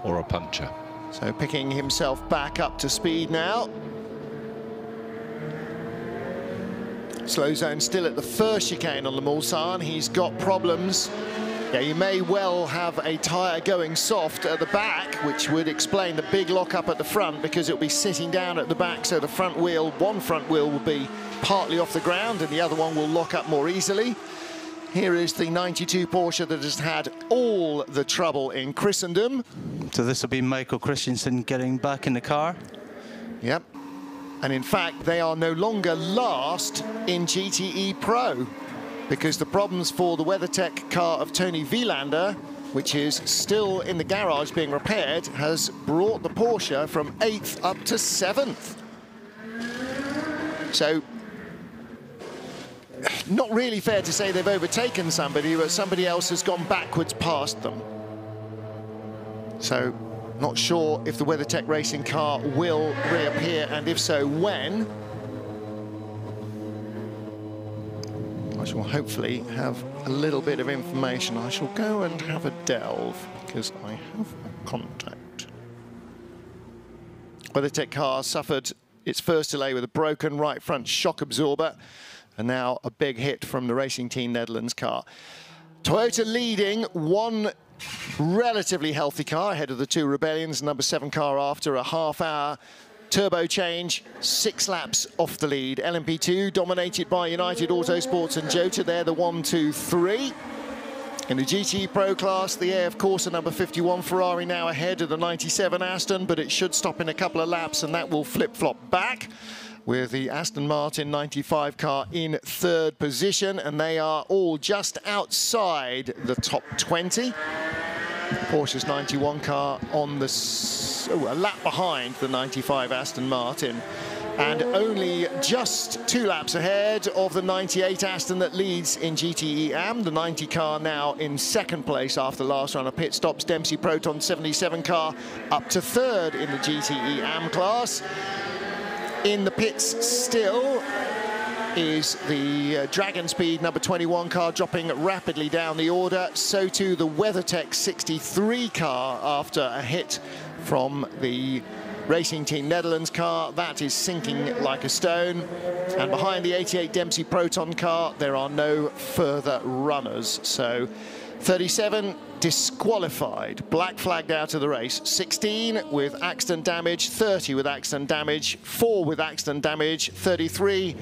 or a puncture. So picking himself back up to speed now. Slow zone still at the first chicane on the Mulsanne. He's got problems. Yeah, you may well have a tyre going soft at the back, which would explain the big lock-up at the front, because it'll be sitting down at the back, so the front wheel, one front wheel will be partly off the ground and the other one will lock up more easily. Here is the 92 Porsche that has had all the trouble in Christendom. So this will be Michael Christensen getting back in the car. Yep. And in fact, they are no longer last in GTE Pro, because the problems for the WeatherTech car of Tony Vielander, which is still in the garage being repaired, has brought the Porsche from 8th up to 7th. So, not really fair to say they've overtaken somebody, but somebody else has gone backwards past them. So, not sure if the WeatherTech racing car will reappear, and if so, when. I shall hopefully have a little bit of information. I shall go and have a delve, because I have a contact. WeatherTech car suffered its first delay with a broken right front shock absorber, and now a big hit from the Racing Team Netherlands car. Toyota leading, one relatively healthy car ahead of the two Rebellions, number 7 car after a half-hour turbo change, 6 laps off the lead. LMP2 dominated by United Autosports and Jota. They're the 1, 2, 3. In the GT Pro class, the AF Corsa number 51 Ferrari now ahead of the 97 Aston, but it should stop in a couple of laps and that will flip-flop back, with the Aston Martin 95 car in 3rd position, and they are all just outside the top 20. Porsche's 91 car on the a lap behind the 95 Aston Martin, and only just 2 laps ahead of the 98 Aston that leads in GTE AM. The 90 car now in 2nd place after last round of pit stops. Dempsey Proton 77 car up to 3rd in the GTE AM class. In the pits still is the Dragon Speed number 21 car, dropping rapidly down the order. So too the WeatherTech 63 car after a hit from the Racing Team Netherlands car. That is sinking like a stone. And behind the 88 Dempsey Proton car, there are no further runners. So 37 disqualified, black flagged out of the race. 16 with accident damage, 30 with accident damage, 4 with accident damage, 33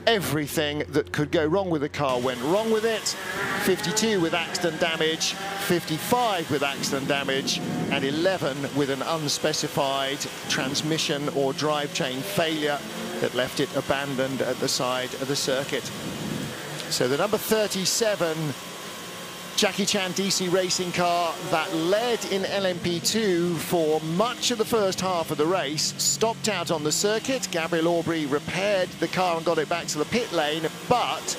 everything that could go wrong with the car went wrong with it. 52 with accident damage, 55 with accident damage, and 11 with an unspecified transmission or drivetrain failure that left it abandoned at the side of the circuit. So the number 37 Jackie Chan DC racing car that led in LMP2 for much of the first half of the race stopped out on the circuit. Gabriel Aubry repaired the car and got it back to the pit lane, but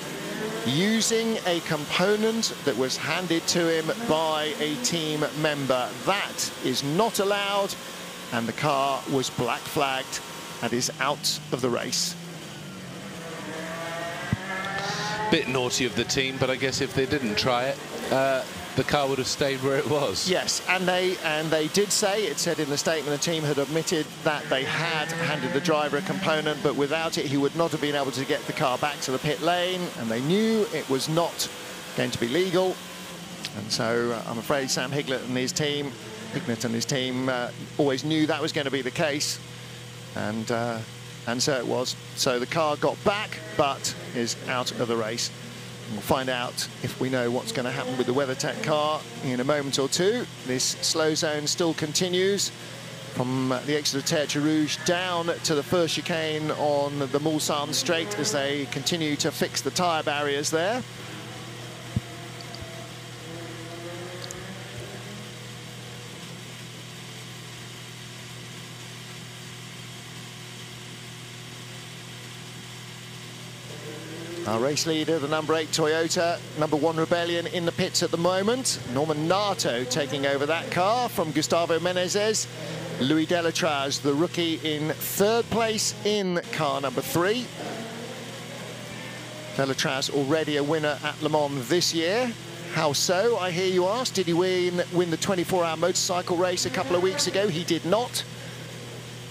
using a component that was handed to him by a team member. That is not allowed, and the car was black flagged and is out of the race. Bit naughty of the team, but I guess if they didn't try it, the car would have stayed where it was. Yes, and they did say, it said in the statement, the team had admitted that they had handed the driver a component, but without it he would not have been able to get the car back to the pit lane, and they knew it was not going to be legal. And so I'm afraid Sam Hignett and his team always knew that was going to be the case, and so it was. So the car got back, but is out of the race. We'll find out if we know what's going to happen with the WeatherTech car in a moment or two. This slow zone still continues from the exit of Tertre Rouge down to the first chicane on the Mulsanne straight as they continue to fix the tyre barriers there. Our race leader, the number 8 Toyota, number 1 Rebellion in the pits at the moment. Norman Nato taking over that car from Gustavo Menezes. Louis Delatraz, the rookie, in 3rd place in car number 3. Delatraz already a winner at Le Mans this year, How so, I hear you ask? Did he win the 24-hour motorcycle race a couple of weeks ago? He did not.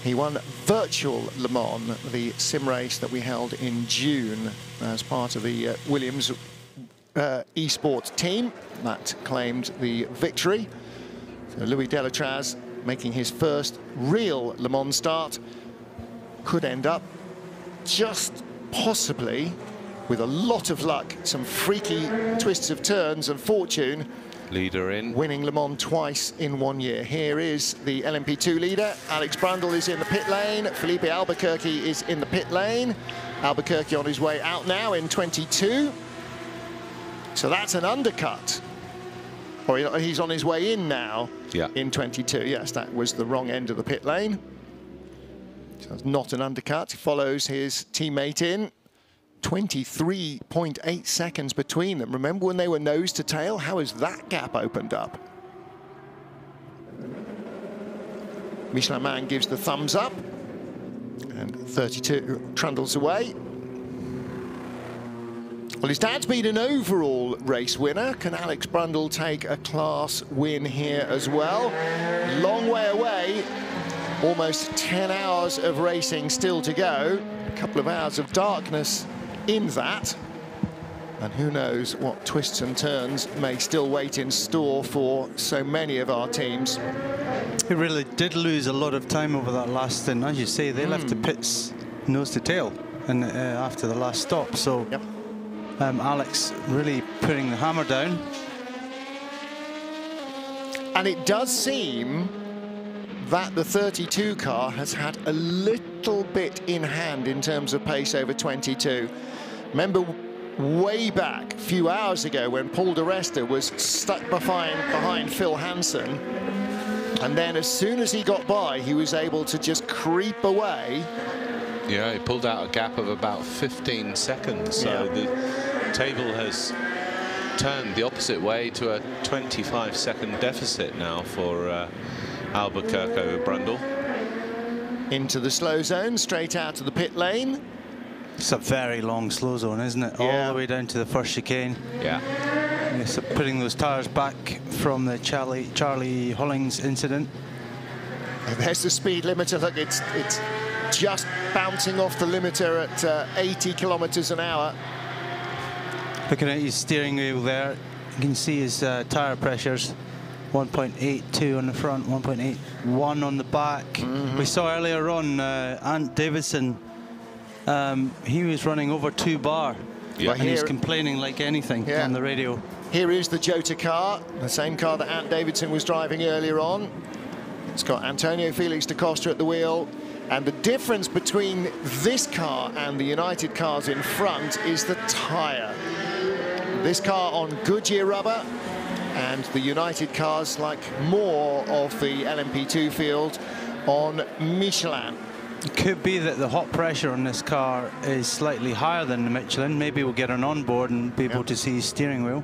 He won Virtual Le Mans, the sim race that we held in June as part of the Williams esports team that claimed the victory. So Louis Delatraz making his first real Le Mans start could end up just possibly, with a lot of luck, some freaky twists of turns and fortune, leader in, winning Le Mans twice in 1 year. Here is the LMP2 leader. Alex Brundle is in the pit lane. Philippe Albuquerque is in the pit lane. Albuquerque on his way out now in 22. So that's an undercut. Or he's on his way in now in 22. Yes, that was the wrong end of the pit lane. So it's not an undercut. He follows his teammate in. 23.8 seconds between them. Remember when they were nose to tail? How has that gap opened up? Michelin Man gives the thumbs up. And 32 trundles away. Well, his dad's been an overall race winner. Can Alex Brundle take a class win here as well? Long way away. Almost 10 hours of racing still to go. A couple of hours of darkness in that. And who knows what twists and turns may still wait in store for so many of our teams. He really did lose a lot of time over that last stint. As you say, they left the pits nose to tail and after the last stop. So Alex really putting the hammer down. And it does seem that the 32 car has had a little bit in hand in terms of pace over 22. Remember way back a few hours ago when Paul de Resta was stuck behind Phil Hansen, and then as soon as he got by, he was able to just creep away. Yeah, he pulled out a gap of about 15 seconds. So the table has turned the opposite way to a 25-second deficit now for Albuquerque over Brundle. Into the slow zone, straight out to the pit lane. It's a very long slow zone, isn't it? All the way down to the first chicane. Yeah. Yes, putting those tyres back from the Charlie Hollings incident. And there's the speed limiter. Look, it's just bouncing off the limiter at 80 kilometers an hour. Looking at his steering wheel there, you can see his tyre pressures. 1.82 on the front, 1.81 on the back. We saw earlier on Ant Davidson, he was running over 2 bar. And he was complaining like anything on the radio. Here is the Jota car, the same car that Ant Davidson was driving earlier on. It's got Antonio Felix da Costa at the wheel. And the difference between this car and the United cars in front is the tyre. This car on Goodyear rubber, and the United cars, like more of the LMP2 field, on Michelin. It could be that the hot pressure on this car is slightly higher than the Michelin. Maybe we'll get an onboard and be able to see his steering wheel.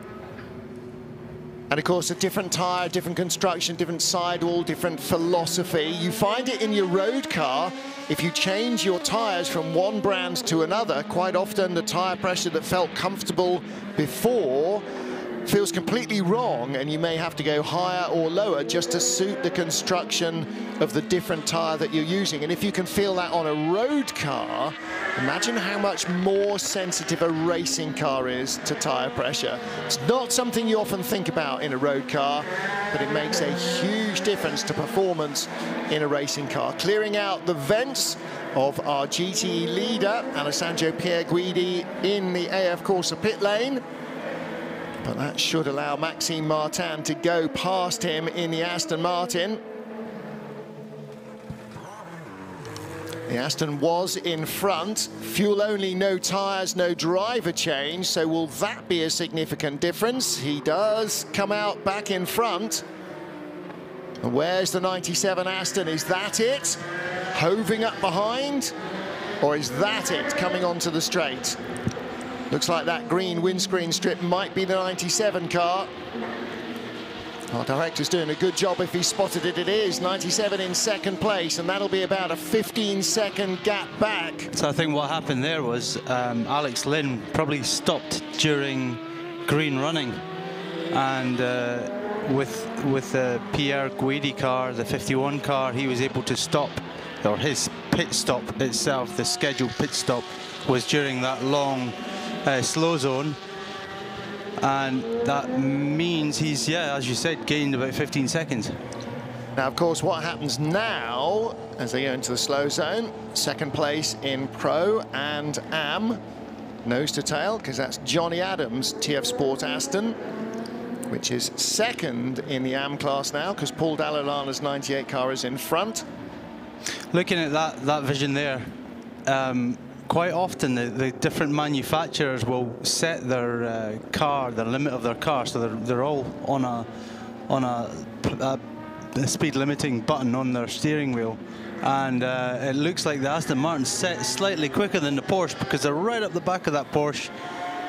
And of course, a different tyre, different construction, different sidewall, different philosophy. You find it in your road car. If you change your tyres from one brand to another, quite often the tyre pressure that felt comfortable before feels completely wrong, and you may have to go higher or lower just to suit the construction of the different tyre that you're using. And if you can feel that on a road car, imagine how much more sensitive a racing car is to tyre pressure. It's not something you often think about in a road car, but it makes a huge difference to performance in a racing car. Clearing out the vents of our GTE leader, Alessandro Pierguidi, in the AF Corsa pit lane. But that should allow Maxime Martin to go past him in the Aston Martin. The Aston was in front. Fuel only, no tyres, no driver change. So will that be a significant difference? He does come out back in front. And where's the 97 Aston? Is that it? Hoving up behind? Or is that it coming onto the straight? Looks like that green windscreen strip might be the 97 car. Our director's doing a good job if he spotted it. It is 97 in second place, and that'll be about a 15-second gap back. So I think what happened there was Alex Lynn probably stopped during green running and with the Pierre Guidi car, the 51 car, he was able to stop, or his pit stop itself, the scheduled pit stop, was during that long slow zone, and that means he's, yeah, as you said, gained about 15 seconds. Now, of course, what happens now as they go into the slow zone, second place in Pro and Am, nose to tail, because that's Johnny Adams, TF Sport Aston, which is second in the Am class now, because Paul Dallalana's 98 car is in front. Looking at that vision there, quite often the different manufacturers will set their car, the limit of their car, so they're all on a speed limiting button on their steering wheel, and it looks like the Aston Martin's set slightly quicker than the Porsche, because they're right up the back of that Porsche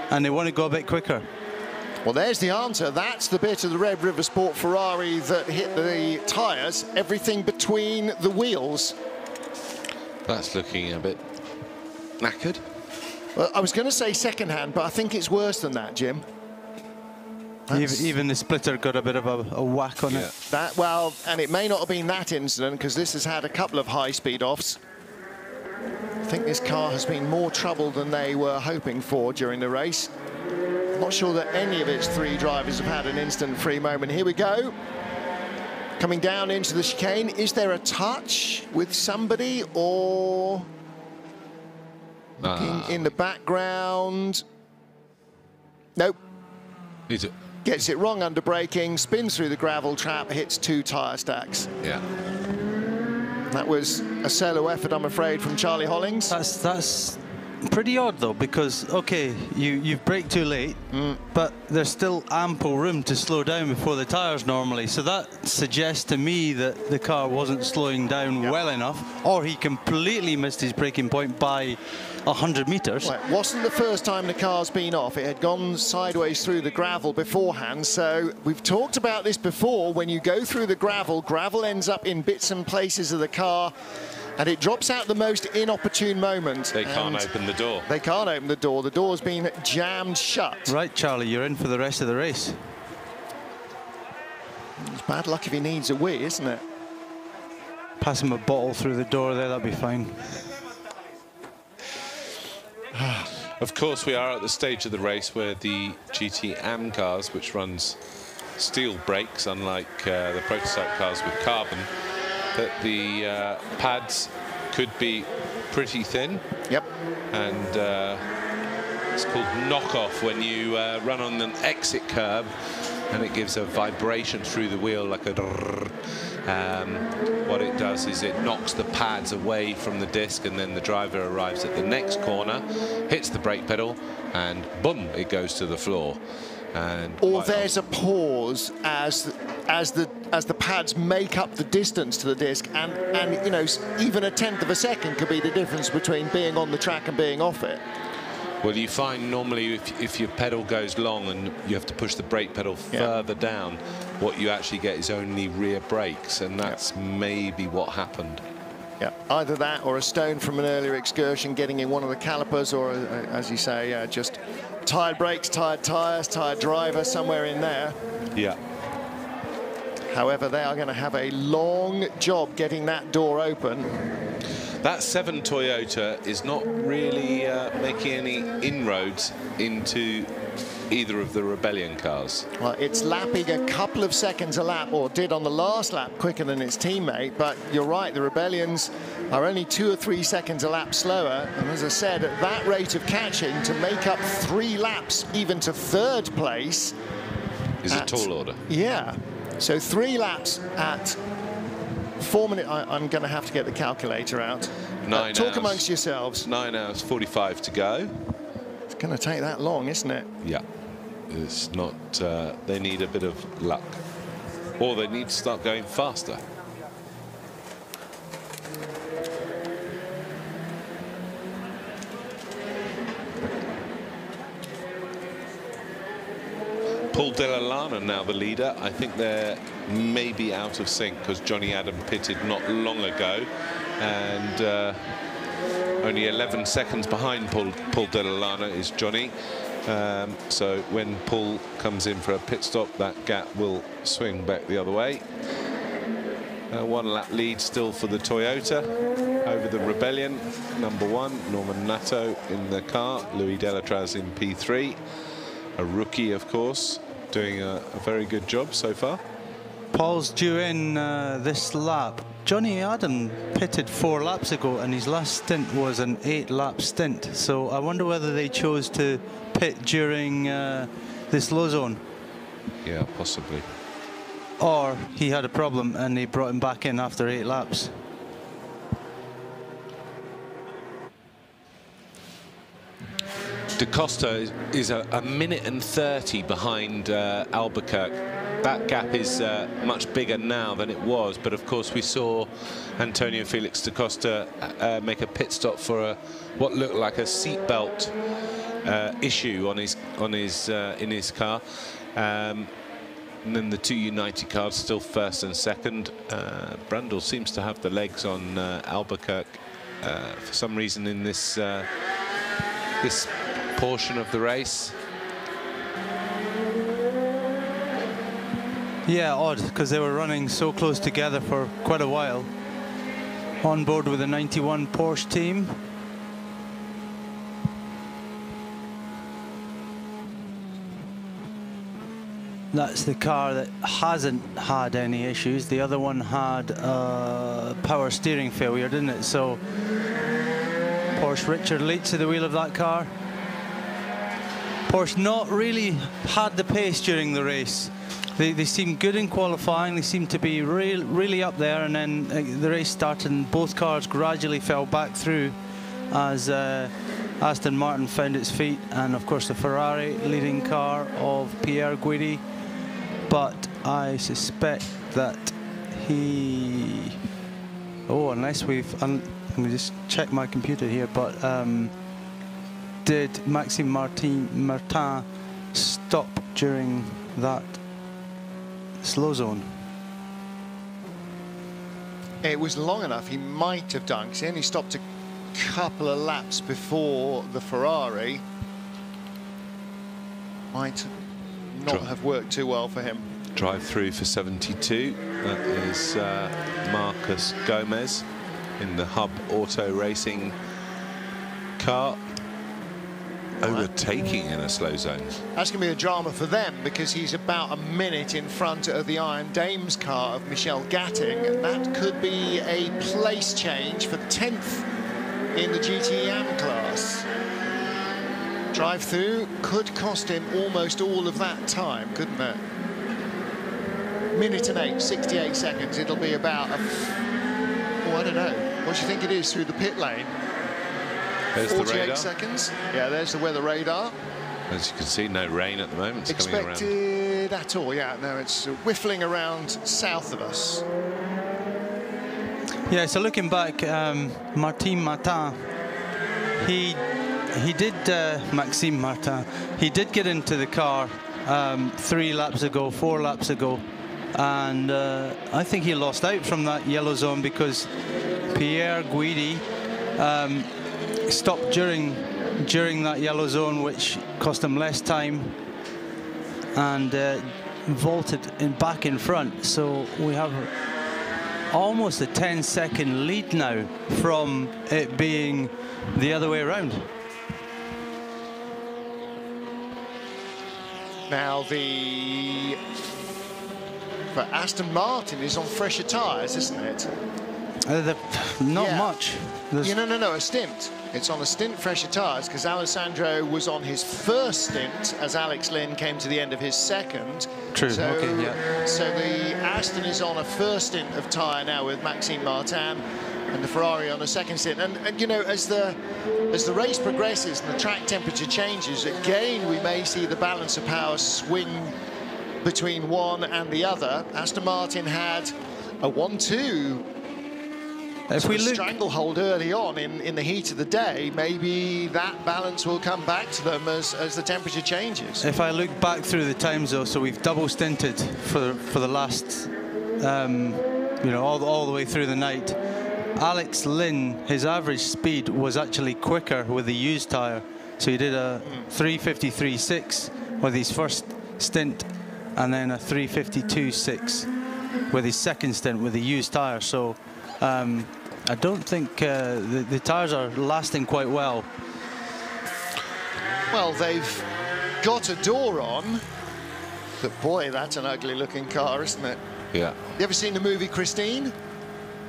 and they want to go a bit quicker. Well, there's the answer. That's the bit of the Red River Sport Ferrari that hit the tyres, everything between the wheels. That's looking a bit knackered. Well, I was going to say second-hand, but I think it's worse than that, Jim. Even the splitter got a bit of a whack on it. That, well, and it may not have been that incident, because this has had a couple of high-speed offs. I think this car has been more trouble than they were hoping for during the race. Not sure that any of its three drivers have had an instant free moment. Here we go. Coming down into the chicane. Is there a touch with somebody, or looking in the background? Nope. Is it? Gets it wrong under braking, spins through the gravel trap, hits two tyre stacks. Yeah. That was a solo effort, I'm afraid, from Charlie Hollings. That's pretty odd, though, because, OK, you've braked too late, but there's still ample room to slow down before the tyres normally. So that suggests to me that the car wasn't slowing down well enough, or he completely missed his braking point by 100 metres. Well, it wasn't the first time the car's been off. It had gone sideways through the gravel beforehand. So we've talked about this before. When you go through the gravel, gravel ends up in bits and places of the car, and it drops out the most inopportune moment. They can't open the door. They can't open the door. The door's been jammed shut. Right, Charlie, you're in for the rest of the race. It's bad luck if he needs a wee, isn't it? Pass him a bottle through the door there, that'll be fine. Of course, we are at the stage of the race where the GT Am cars, which runs steel brakes, unlike the prototype cars with carbon, that the pads could be pretty thin. Yep. And it's called knock-off when you run on an exit curb, and it gives a vibration through the wheel like a drrrr. What it does is it knocks the pads away from the disc, and then the driver arrives at the next corner, hits the brake pedal, and boom, it goes to the floor. And or there's a pause as the pads make up the distance to the disc, and you know, even a tenth of a second could be the difference between being on the track and being off it. Well, you find normally if your pedal goes long and you have to push the brake pedal further down, what you actually get is only rear brakes, and that's maybe what happened. Yeah, either that or a stone from an earlier excursion getting in one of the calipers, or as you say, just tired brakes, tired tyres, tired driver, somewhere in there. Yeah. However, they are going to have a long job getting that door open. That 7 Toyota is not really making any inroads into either of the Rebellion cars. Well, it's lapping a couple of seconds a lap, or did on the last lap, quicker than its teammate. But you're right, the Rebellions are only 2 or 3 seconds a lap slower. And as I said, at that rate of catching, to make up 3 laps even to third place is a tall order. Yeah. So 3 laps at 4 minutes. I'm going to have to get the calculator out. 9 talk hours. Amongst yourselves. 9 hours 45 to go. It's going to take that long, isn't it? Yeah. It's not. They need a bit of luck, or they need to start going faster. Paul Dallalana now the leader. I think they're maybe out of sync because Johnny Adam pitted not long ago, and only 11 seconds behind Paul Dallalana is Johnny. So when Paul comes in for a pit stop, that gap will swing back the other way. 1 lap lead still for the Toyota over the Rebellion. Number 1, Norman Nato in the car, Louis Delatraz in P3. A rookie, of course, doing a very good job so far. Paul's due in this lap. Johnny Adam pitted 4 laps ago, and his last stint was an 8-lap stint. So I wonder whether they chose to pit during this low zone. Yeah, possibly. Or he had a problem and they brought him back in after 8 laps. Da Costa is a minute and 30 behind Albuquerque. That gap is much bigger now than it was, but of course we saw Antonio Felix da Costa make a pit stop for what looked like a seatbelt issue in his car. And then the 2 United cars still first and second. Brundle seems to have the legs on Albuquerque for some reason in this this portion of the race. Yeah, odd, because they were running so close together for quite a while. On board with the 91 Porsche team. That's the car that hasn't had any issues. The other one had a power steering failure, didn't it? So Porsche Richard Leitz at the wheel of that car. Porsche not really had the pace during the race. They seemed good in qualifying. They seemed to be really up there, and then the race started and both cars gradually fell back through as Aston Martin found its feet, and of course the Ferrari leading car of Pierre Guidi. But I suspect that he... Oh, unless we've... let me just check my computer here, but did Maxime Martin stop during that slow zone? It was long enough, he might have done, because he only stopped a couple of laps before the Ferrari. Might not have worked too well for him. Drive through for 72. That is Marcus Gomez in the Hub Auto Racing car. Overtaking in a slow zone. That's going to be a drama for them, because he's about a minute in front of the Iron Dames car of Michel Gatting, and that could be a place change for 10th in the GTM class. Drive through could cost him almost all of that time, couldn't it? Minute and 8, 68 seconds. It'll be about I don't know. What do you think it is through the pit lane? There's 48 the radar. seconds. Yeah, there's the weather radar. As you can see, no rain at the moment. It's coming around. Expected at all, yeah. No, it's whiffling around south of us. Yeah, so looking back, Martin Martin, he did, Maxime Martin, he did get into the car 3 laps ago, 4 laps ago, and I think he lost out from that yellow zone because Pierre Guidi stopped during that yellow zone, which cost him less time, and vaulted back in front. So we have almost a 10-second lead now from it being the other way around. Now for Aston Martin is on fresher tyres, isn't it? Not much. No, a stint. It's on a stint fresher tyres, because Alessandro was on his first stint as Alex Lynn came to the end of his second. True, so, okay, yeah. So the Aston is on a first stint of tyre now with Maxime Martin, and the Ferrari on a second stint. And you know, as the race progresses and the track temperature changes, again we may see the balance of power swing between one and the other. Aston Martin had a 1-2 if we look stranglehold early on in the heat of the day. Maybe that balance will come back to them as the temperature changes. If I look back through the times though, so we've double stinted for the last all the way through the night. Alex Lynn, his average speed was actually quicker with the used tyre So he did a 3:53.6 with his first stint, and then a 3:52.6 with his second stint with the used tyre. So I don't think the tyres are lasting quite well. Well, they've got a door on, but boy, that's an ugly looking car, isn't it? Yeah. You ever seen the movie Christine?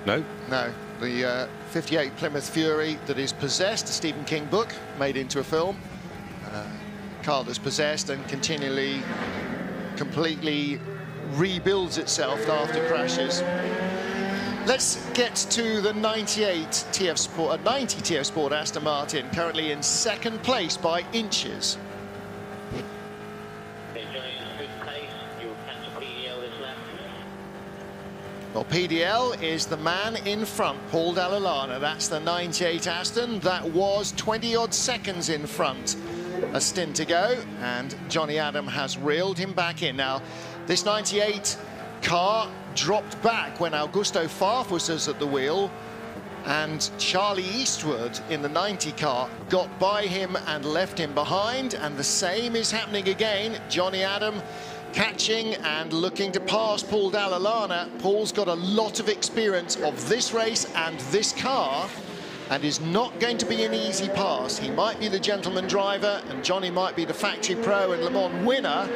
No. No. The 58 Plymouth Fury that is possessed, a Stephen King book made into a film. Car that's possessed and continually, completely rebuilds itself after crashes. Let's get to the 90 TF Sport Aston Martin, currently in second place by inches. Well, PDL is the man in front, Paul Dalla. That's the 98 Aston. That was 20-odd seconds in front a stint ago, and Johnny Adam has reeled him back in. Now, this 98 car dropped back when Augusto Farfus was at the wheel, and Charlie Eastwood in the 90 car got by him and left him behind, and the same is happening again. Johnny Adam catching and looking to pass Paul Dalla. Paul's got a lot of experience of this race and this car, and is not going to be an easy pass. He might be the gentleman driver, and Johnny might be the factory pro and Le Mans winner,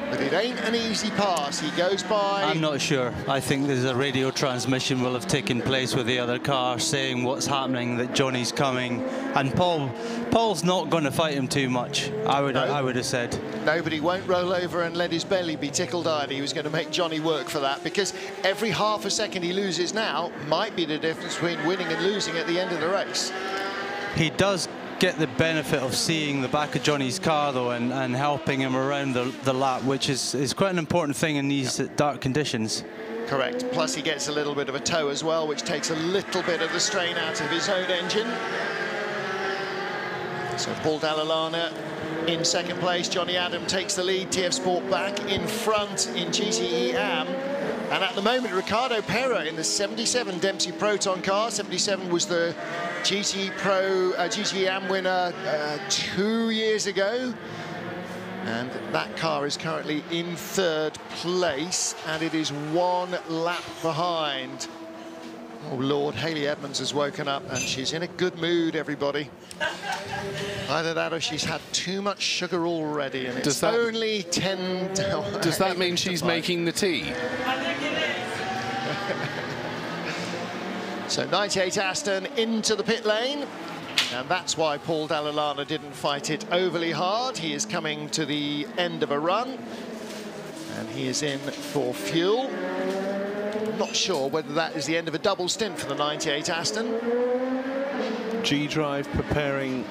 but it ain't an easy pass. He goes by... I'm not sure. I think there's a radio transmission will have taken place with the other car saying what's happening, that Johnny's coming, and Paul's not going to fight him too much, I would have said. Nobody won't roll over and let his belly be tickled either. He was going to make Johnny work for that, because every half a second he loses now might be the difference between winning and losing at the end of the race. He does get the benefit of seeing the back of Johnny's car though, and helping him around the lap, which is quite an important thing in these dark conditions. Correct. Plus he gets a little bit of a tow as well, which takes a little bit of the strain out of his own engine. So Paul Dalla in second place. Johnny Adam takes the lead. TF Sport back in front in GTE AM. And at the moment, Ricardo Pera in the 77 Dempsey Proton car. 77 was the GTE AM winner 2 years ago. And that car is currently in third place, and it is 1 lap behind. Oh, Lord, Hayley Edmonds has woken up, and she's in a good mood, everybody. Either that or she's had too much sugar already, and it's only 10... Does that mean she's making the tea? So 98 Aston into the pit lane, and that's why Paul Dalla didn't fight it overly hard. He is coming to the end of a run, and he is in for fuel. Not sure whether that is the end of a double stint for the 98 Aston. G-Drive preparing.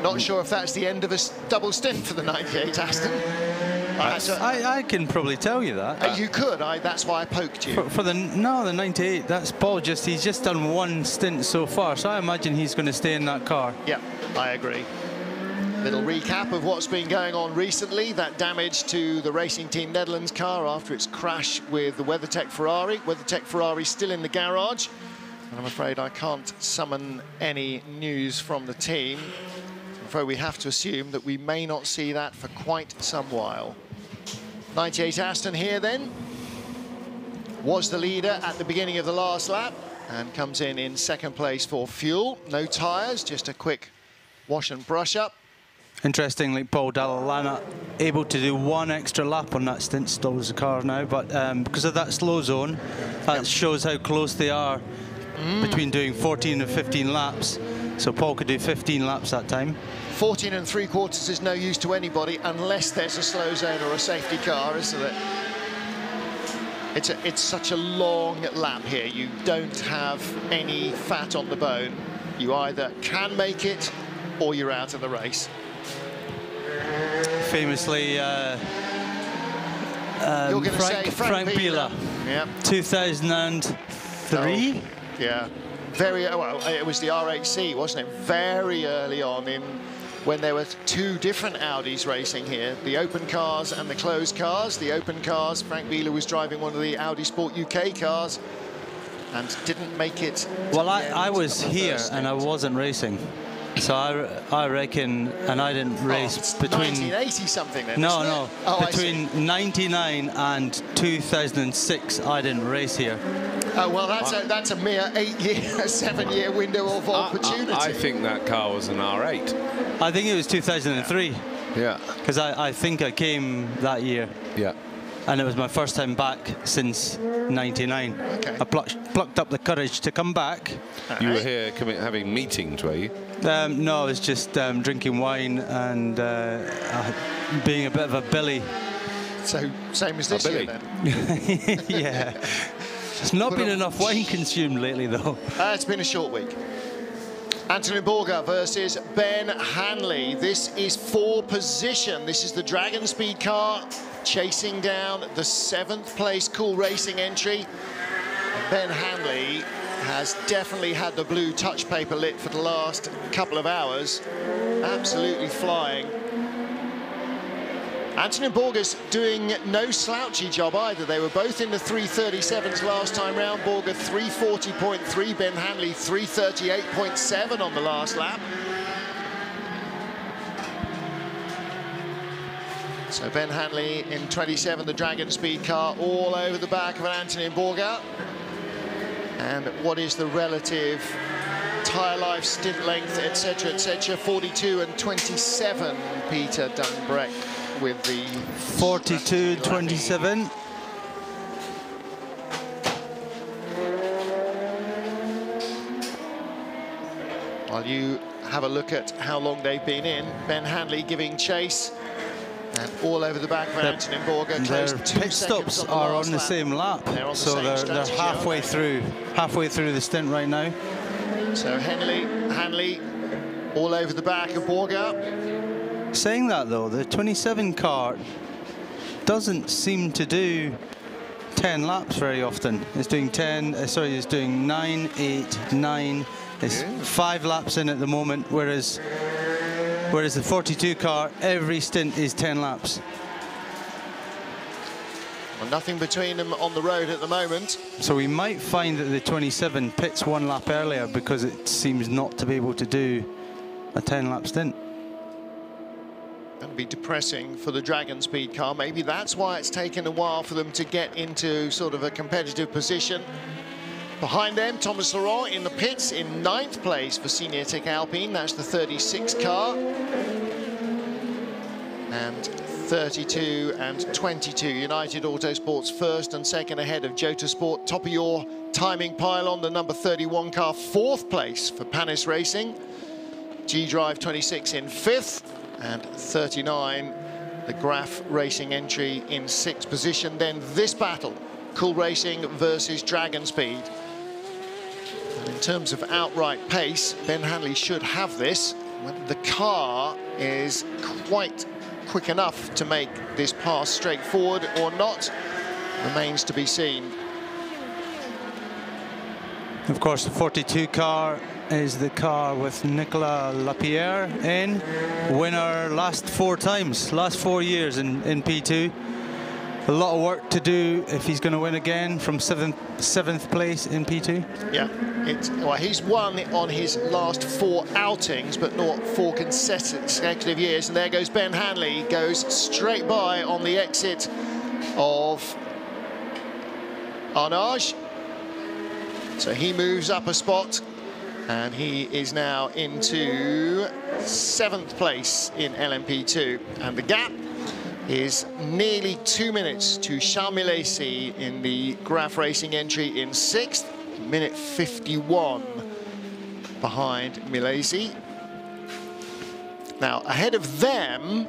Not sure if that's the end of a double stint for the 98 Aston. I can probably tell you that. You could. That's why I poked you. For the 98, that's Paul. He's just done 1 stint so far, so I imagine he's going to stay in that car. Yeah, I agree. Little recap of what's been going on recently. That damage to the Racing Team Netherlands car after its crash with the WeatherTech Ferrari. WeatherTech Ferrari still in the garage, and I'm afraid I can't summon any news from the team. I'm afraid we have to assume that we may not see that for quite some while. 98 Aston here then. Was the leader at the beginning of the last lap, and comes in second place for fuel. No tyres, just a quick wash and brush up. Interestingly, Paul Dalla able to do 1 extra lap on that stint, stalls the car now, but because of that slow zone, that shows how close they are between doing 14 and 15 laps. So Paul could do 15 laps that time. 14 3/4 is no use to anybody unless there's a slow zone or a safety car, isn't it? It's such a long lap here. You don't have any fat on the bone. You either can make it or you're out of the race. Famously, You're going to say Frank Biela. Yeah. 2003. Yeah. Well, it was the R8C, wasn't it? Very early on when there were 2 different Audis racing here, the open cars and the closed cars. The open cars, Frank Biela was driving one of the Audi Sport UK cars and didn't make it. Well, I was here and I wasn't racing. So I reckon, and I didn't race between 1980 something then. No, Oh, between 99 and 2006, I didn't race here. Oh well, that's a mere 7-year window of opportunity. I think that car was an R8. I think it was 2003. Yeah. Because I think I came that year. Yeah. And it was my first time back since 99. Okay. I plucked up the courage to come back. You were here having meetings, were you? No, I was just drinking wine and being a bit of a Billy. So same as this year then. Yeah. There's not been enough wine consumed lately, though. It's been a short week. Anthony Borger versus Ben Hanley. This is for position. This is the Dragon Speed car chasing down the 7th place Cool Racing entry. Ben Hanley has definitely had the blue touch paper lit for the last couple of hours. Absolutely flying. Anthony Borger's doing no slouchy job either. They were both in the 337s last time round. Borger 340.3, Ben Hanley 338.7 on the last lap. So Ben Hanley in 27, the Dragon Speed car, all over the back of an Anthony Borger. And what is the relative tyre life, stint length, etc., etc.? 42 and 27, Peter Dunbreck with the 42 and 27. While you have a look at how long they've been in, Ben Hanley giving chase. And all over the back of Anthony Borger. Their pit stops are on the same lap, so they're halfway through the stint right now. So Hanley, all over the back of Borger. Saying that though, the 27 car doesn't seem to do 10 laps very often. It's doing 10. It's doing 9, 8, 9. It's 5 laps in at the moment, whereas the 42 car, every stint is 10 laps. Well, nothing between them on the road at the moment. So we might find that the 27 pits 1 lap earlier because it seems not to be able to do a 10-lap stint. That'd be depressing for the Dragon Speed car. Maybe that's why it's taken a while for them to get into sort of a competitive position. Behind them, Thomas Laurent in the pits in 9th place for Senior Tech Alpine. That's the 36 car. And 32 and 22. United Autosports first and second ahead of Jota Sport. Top of your timing pylon, the number 31 car, 4th place for Panis Racing. G-Drive 26 in 5th. And 39, the Graf Racing entry in 6th position. Then this battle, Cool Racing versus Dragon Speed. In terms of outright pace, Ben Hanley should have this. The car is quite quick enough to make this pass straightforward or not remains to be seen. Of course, the 42 car is the car with Nicolas Lapierre in. Winner last 4 years in P2. A lot of work to do if he's going to win again from 7th place in P2. Yeah, well, he's won on his last 4 outings, but not 4 consecutive years. And there goes Ben Hanley, goes straight by on the exit of Arnage. So he moves up a spot, and he is now into 7th place in LMP2. And the gap is nearly 2 minutes to Charles Milesi in the Graf Racing entry in 6th, minute 51 behind Milesi. Now, ahead of them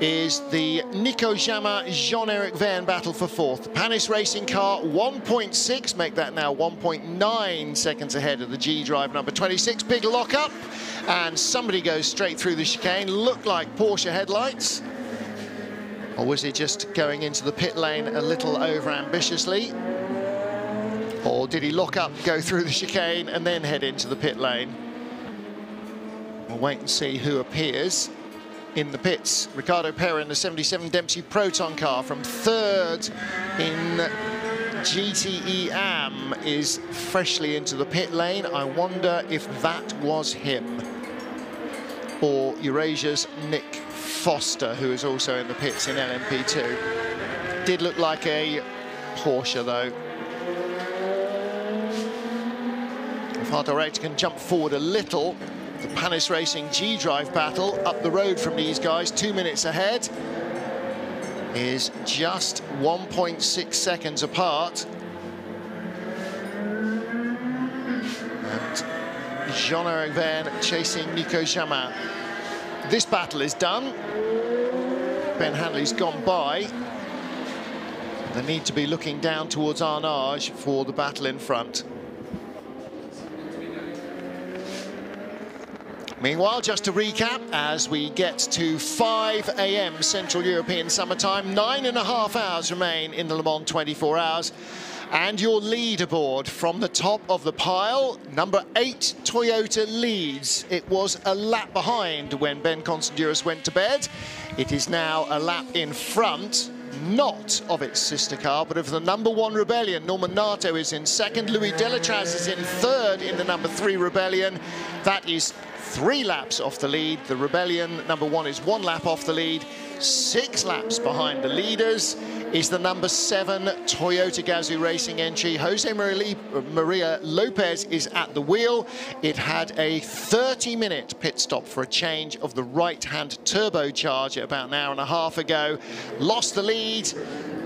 is the Nico Jama Jean-Eric Verne battle for 4th. The Panis Racing car, 1.6, make that now 1.9 seconds ahead of the G-Drive number 26. Big lock-up, and somebody goes straight through the chicane. Looked like Porsche headlights. Or was he just going into the pit lane a little over-ambitiously? Or did he lock up, go through the chicane, and then head into the pit lane? We'll wait and see who appears in the pits. Ricardo Pera in the 77 Dempsey Proton car from 3rd in GTE Am is freshly into the pit lane. I wonder if that was him. or Eurasia's Nick Foster, who is also in the pits in LMP2. Did look like a Porsche, though. If our director can jump forward a little, the Panis Racing G-Drive battle up the road from these guys, 2 minutes ahead, is just 1.6 seconds apart. And Jean-Eric Verne chasing Nico Jamin. This battle is done. Ben Hanley's gone by. They need to be looking down towards Arnage for the battle in front. Meanwhile, just to recap, as we get to 5 AM Central European summertime, 9.5 hours remain in the Le Mans 24 hours. And your leaderboard from the top of the pile, number 8 Toyota leads. It was a lap behind when Ben Constanduros went to bed. It is now a lap in front, not of its sister car, but of the number 1 Rebellion. Norman Nato is in second. Louis Delatraz is in third in the number 3 Rebellion. That is 3 laps off the lead. The Rebellion number 1 is 1 lap off the lead. 6 laps behind the leaders is the number 7 Toyota Gazoo Racing entry. Jose Maria Lopez is at the wheel. It had a 30-minute pit stop for a change of the right-hand turbocharger about an hour and a half ago. Lost the lead,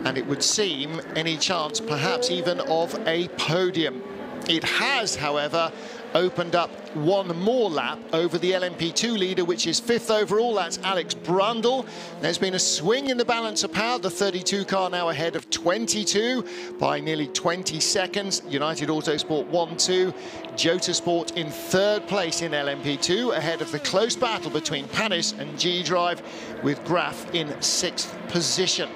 and it would seem any chance perhaps even of a podium. It has, however, opened up 1 more lap over the LMP2 leader, which is 5th overall. That's Alex Brundle. There's been a swing in the balance of power. The 32 car now ahead of 22 by nearly 20 seconds. United Autosport 1-2. Jota Sport in 3rd place in LMP2, ahead of the close battle between Panis and G-Drive, with Graf in 6th position.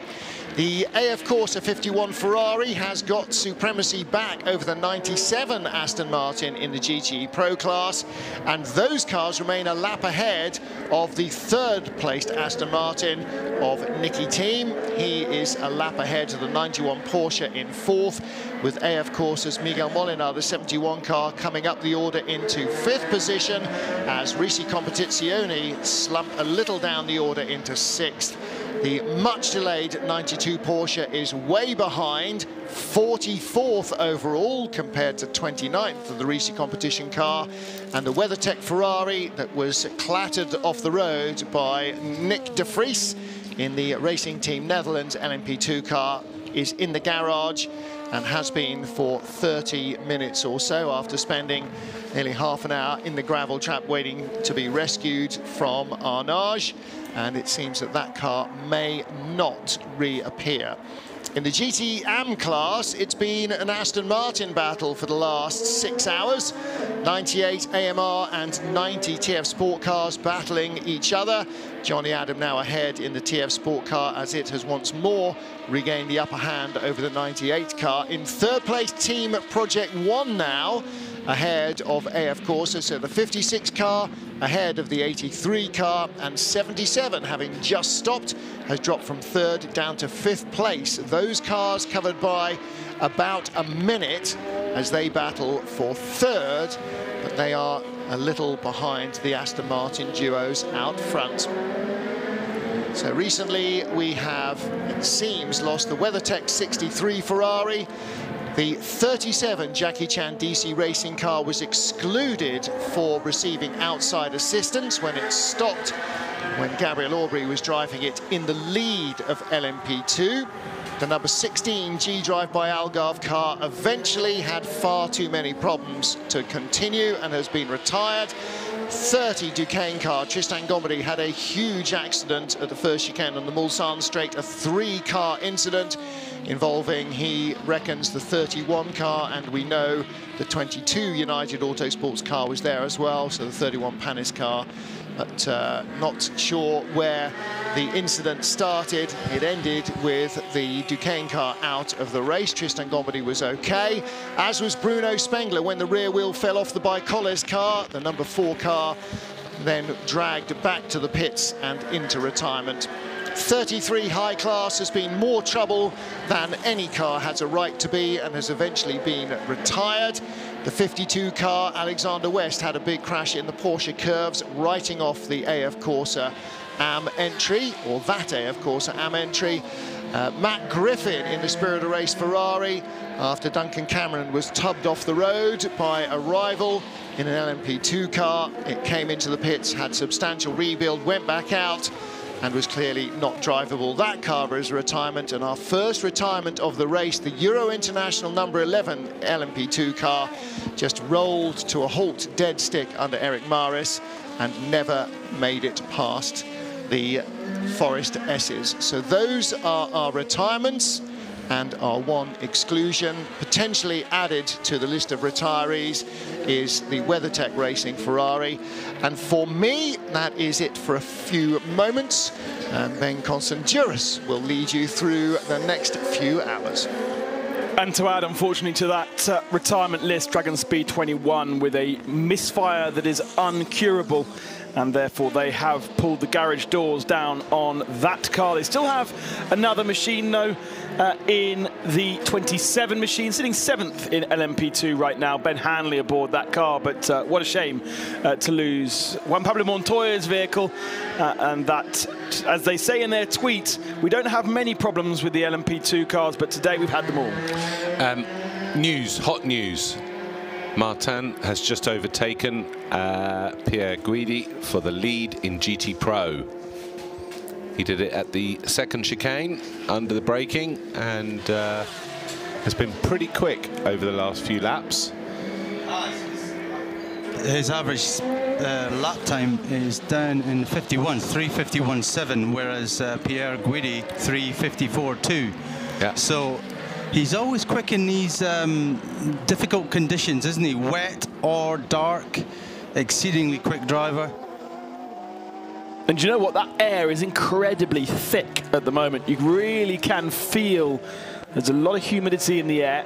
The AF Corsa 51 Ferrari has got supremacy back over the 97 Aston Martin in the GTE Pro class, and those cars remain a lap ahead of the 3rd placed Aston Martin of Nicky Thiem. He is a lap ahead of the 91 Porsche in 4th, with AF Corsa's Miguel Molina, the 71 car, coming up the order into 5th position, as Risi Competizione slump a little down the order into 6th. The much delayed 92 Porsche is way behind, 44th overall compared to 29th of the Risi competition car. And the WeatherTech Ferrari that was clattered off the road by Nick de Vries in the Racing Team Netherlands LMP2 car is in the garage and has been for 30 minutes or so after spending nearly half an hour in the gravel trap waiting to be rescued from Arnage. And it seems that that car may not reappear. In the GT Am class, it's been an Aston Martin battle for the last 6 hours. 98 AMR and 90 TF Sport cars battling each other. Johnny Adam now ahead in the TF Sport car as it has once more regained the upper hand over the 98 car. In 3rd place, Team Project One now, ahead of AF Corsa, so the 56 car ahead of the 83 car, and 77, having just stopped, has dropped from 3rd down to 5th place. Those cars covered by about a minute as they battle for 3rd, but they are a little behind the Aston Martin duos out front. So recently we have, it seems, lost the WeatherTech 63 Ferrari. The 37 Jackie Chan DC racing car was excluded for receiving outside assistance when it stopped when Gabriel Aubry was driving it in the lead of LMP2. The number 16 G-Drive by Algarve car eventually had far too many problems to continue and has been retired. 30 Duquesne car, Tristan Gomedy, had a huge accident at the first chicane on the Mulsanne Straight, a 3-car incident involving, he reckons, the 31 car, and we know the 22 United Autosports car was there as well, so the 31 Panis car, but not sure where the incident started. It ended with the Duquesne car out of the race. Tristan Gomedy was okay, as was Bruno Spengler when the rear wheel fell off the Bicoles car. The number 4 car then dragged back to the pits and into retirement. 33 high class has been more trouble than any car has a right to be and has eventually been retired. The 52 car, Alexander West, had a big crash in the Porsche curves, writing off the AF Corsa AM entry, or that AF Corsa AM entry. Matt Griffin in the Spirit of Race Ferrari, after Duncan Cameron was tubbed off the road by a rival in an LMP2 car. It came into the pits, had substantial rebuild, went back out, and was clearly not drivable. That car was retirement, and our first retirement of the race, the Euro International number 11 LMP2 car, just rolled to a halt dead stick under Eric Maris and never made it past the Forest S's. So those are our retirements, and our one exclusion. Potentially added to the list of retirees is the WeatherTech Racing Ferrari. And for me, that is it for a few moments. And Ben Constanduras will lead you through the next few hours. And to add, unfortunately, to that retirement list, Dragon Speed 21 with a misfire that is uncurable. And therefore they have pulled the garage doors down on that car. They still have another machine, though, in the 27 machine, sitting 7th in LMP2 right now. Ben Hanley aboard that car, but what a shame to lose Juan Pablo Montoya's vehicle. And that, as they say in their tweet, we don't have many problems with the LMP2 cars, but today we've had them all. News, hot news. Martin has just overtaken Pierre Guidi for the lead in GT Pro. He did it at the second chicane under the braking, and has been pretty quick over the last few laps. His average lap time is down in 3:51.7, whereas Pierre Guidi 3:54.2. Yeah. So he's always quick in these difficult conditions, isn't he? Wet or dark, exceedingly quick driver. And you know what? That air is incredibly thick at the moment. You really can feel there's a lot of humidity in the air.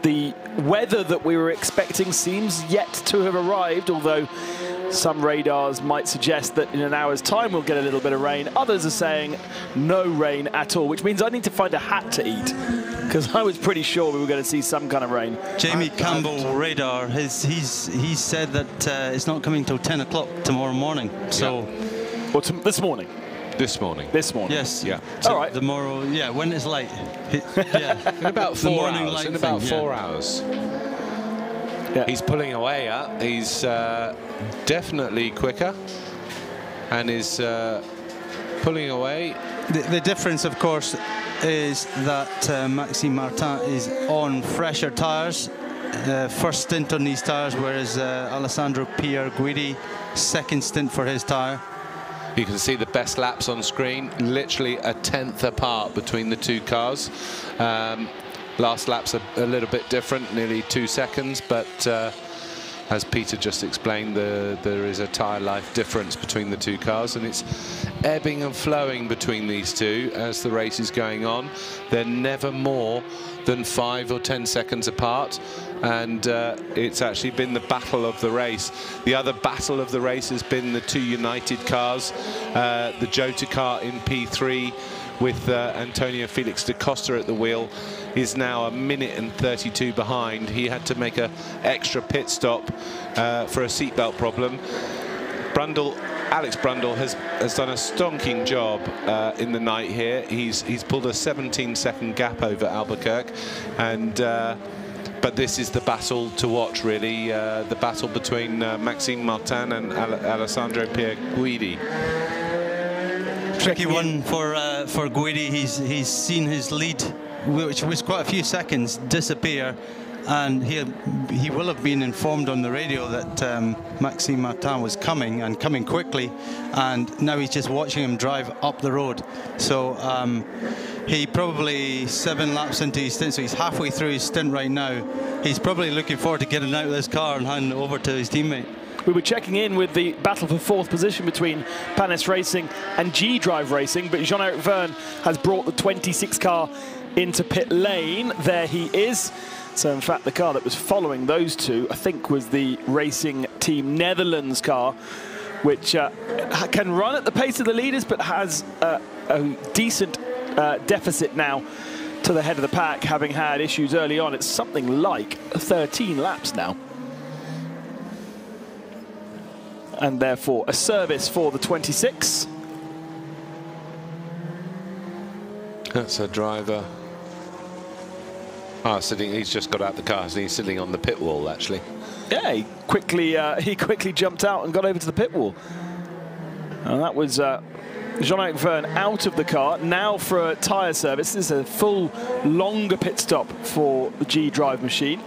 The weather that we were expecting seems yet to have arrived, although some radars might suggest that in an hour's time we'll get a little bit of rain. Others are saying no rain at all, which means I need to find a hat to eat, because I was pretty sure we were going to see some kind of rain. Jamie Campbell radar, he said that it's not coming till 10 o'clock tomorrow morning. So, Well, this morning. This morning. This morning. Yes. Yeah. All right. Tomorrow, yeah, when it's light. Yeah. In about 4 hours. In about 4 yeah. hours. Yeah. He's pulling away up. He's definitely quicker, and is pulling away. The difference, of course, is that Maxime Martin is on fresher tyres. First stint on these tyres, whereas Alessandro Pierre Guidi, second stint for his tyre. You can see the best laps on screen, literally a tenth apart between the two cars. Last lap's a little bit different, nearly 2 seconds, but as Peter just explained, there is a tyre life difference between the two cars, and it's ebbing and flowing between these two as the race is going on. They're never more than 5 or 10 seconds apart, and it's actually been the battle of the race. The other battle of the race has been the two United cars, the Jota car in P3 with Antonio Felix da Costa at the wheel is now 1 minute and 32 behind. He had to make an extra pit stop for a seatbelt problem. Alex Brundle has done a stonking job in the night here. He's pulled a 17-second gap over Albuquerque, and but this is the battle to watch, really, the battle between Maxime Martin and Alessandro Pierre Guidi. Tricky one for Guidi. He's seen his lead, which was quite a few seconds, disappear, and he will have been informed on the radio that Maxime Martin was coming, and coming quickly, and now he's just watching him drive up the road. So he probably 7 laps into his stint, so he's halfway through his stint right now. He's probably looking forward to getting out of this car and handing it over to his teammate. We were checking in with the battle for 4th position between Panis Racing and G-Drive Racing, but Jean-Eric Verne has brought the 26 car into pit lane. There he is. So, in fact, the car that was following those two, I think, was the Racing Team Netherlands car, which can run at the pace of the leaders, but has a decent deficit now to the head of the pack, having had issues early on. It's something like 13 laps now. And therefore, a service for the 26. That's a driver. Ah, sitting. He's just got out the car, so he's sitting on the pit wall, actually. Yeah, he quickly jumped out and got over to the pit wall. And that was Jean-Eric Vergne out of the car. Now for a tyre service. This is a full, longer pit stop for the G-Drive machine.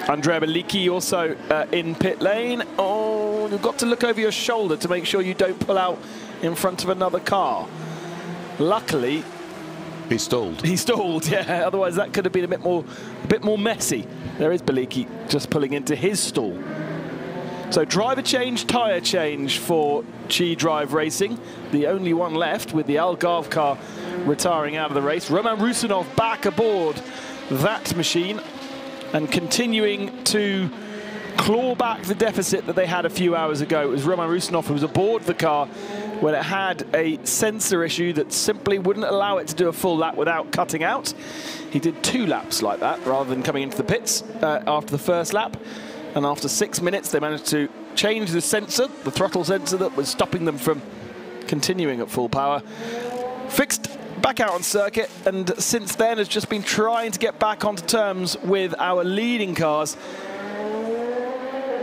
Andrea Bellicchi also in pit lane. Oh, you've got to look over your shoulder to make sure you don't pull out in front of another car. Luckily, he stalled. He stalled, yeah. Otherwise, that could have been a bit more messy. There is Bellicchi just pulling into his stall. So driver change, tyre change for G-Drive Racing. The only one left, with the Algarve car retiring out of the race. Roman Rusinov back aboard that machine and continuing to claw back the deficit that they had a few hours ago. It was Roman Rusinov who was aboard the car when it had a sensor issue that simply wouldn't allow it to do a full lap without cutting out. He did 2 laps like that rather than coming into the pits after the first lap. And after 6 minutes, they managed to change the sensor, the throttle sensor that was stopping them from continuing at full power. Fixed back out on circuit, and since then has just been trying to get back onto terms with our leading cars.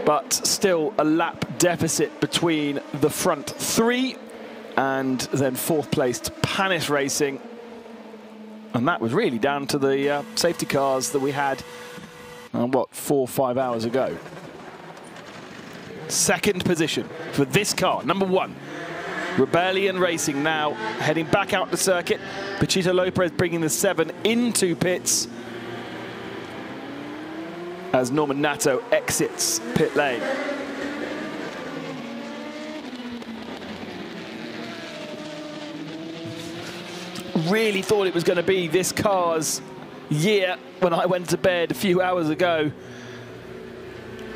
But still a lap deficit between the front 3 and then 4th placed Panis Racing. And that was really down to the safety cars that we had, 4 or 5 hours ago. Second position for this car, number 1. Rebellion Racing now heading back out the circuit. Pachito Lopez bringing the 7 into pits as Norman Nato exits pit lane. Really thought it was going to be this car's year when I went to bed a few hours ago.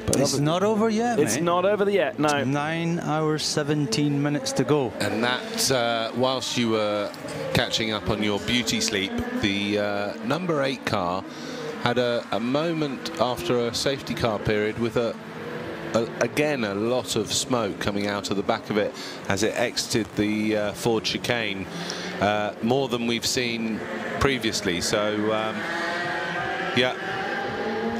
But it's not over yet, It's not over yet, no. It's 9 hours, 17 minutes to go. And that, whilst you were catching up on your beauty sleep, the number 8 car had a moment after a safety car period with again a lot of smoke coming out of the back of it as it exited the Ford chicane, more than we've seen previously. So yeah,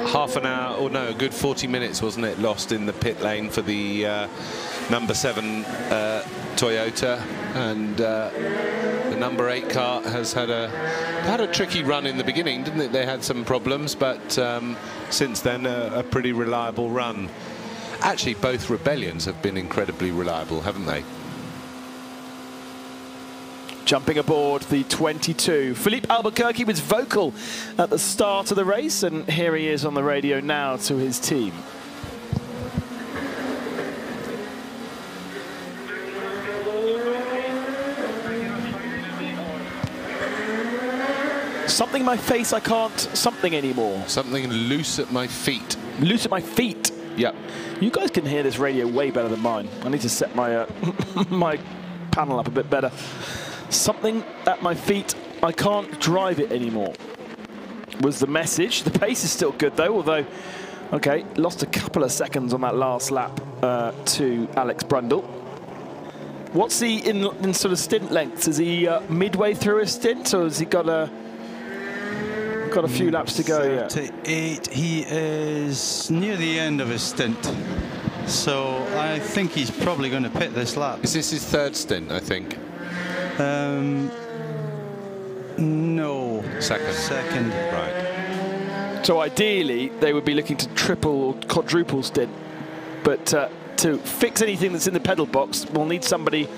half an hour, or no, a good 40 minutes, wasn't it, lost in the pit lane for the number 7 Toyota, and the number 8 car has had a tricky run in the beginning, didn't it? They had some problems, but since then a pretty reliable run. Actually, both Rebellions have been incredibly reliable, haven't they? Jumping aboard the 22. Philippe Albuquerque was vocal at the start of the race, and here he is on the radio now to his team. Something in my face, I can't something anymore. Something loose at my feet. Loose at my feet? Yep. You guys can hear this radio way better than mine. I need to set my my panel up a bit better. Something at my feet, I can't drive it anymore, was the message. The pace is still good though, although, okay, lost a couple of seconds on that last lap to Alex Brundle. What's he in sort of stint lengths? Is he midway through his stint, or has he got a few laps to go yet? 38, he is near the end of his stint. So I think he's probably going to pit this lap. Is this his 3rd stint, I think? No. Second. Right. So ideally, they would be looking to triple or quadruple stint. But to fix anything that's in the pedal box, we'll need somebody.